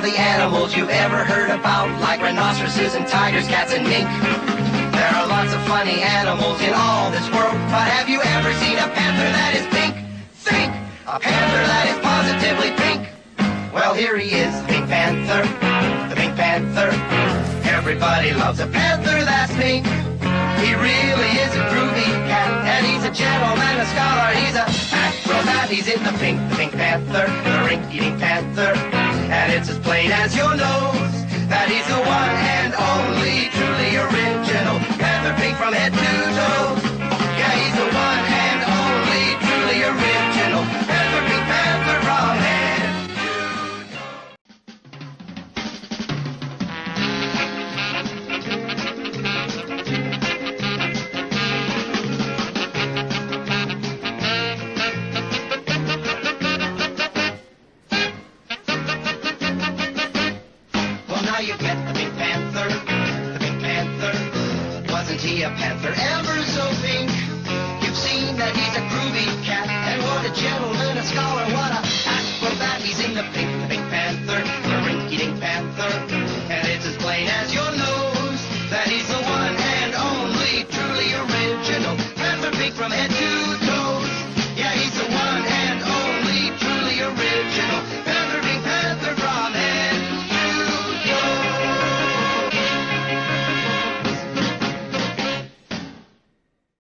the animals you've ever heard about, like rhinoceroses and tigers, cats and mink. There are lots of funny animals in all this world, but have you ever seen a panther that is pink? Think! A panther that is positively pink. Well, here he is, the Pink Panther, the Pink Panther. Everybody loves a panther that's pink. He really is a groovy cat, and he's a gentleman, a scholar, he's a acrobat. He's in the Pink Panther, the rink-eating panther. And it's as plain as your nose that he's the one and only truly original panther, pink from head to toe. Yeah, he's the one and only truly original panther, Pink Panther from head to toe. Well, now you get the Pink Panther, the Pink Panther. Wasn't he a panther ever so pink? You've seen that he's a groovy cat, and what a gentleman, a scholar, what a acrobat. He's in the Pink Panther, the rink-eating panther. And it's as plain as your nose that he's the one and only truly original panther, pink from head to toe.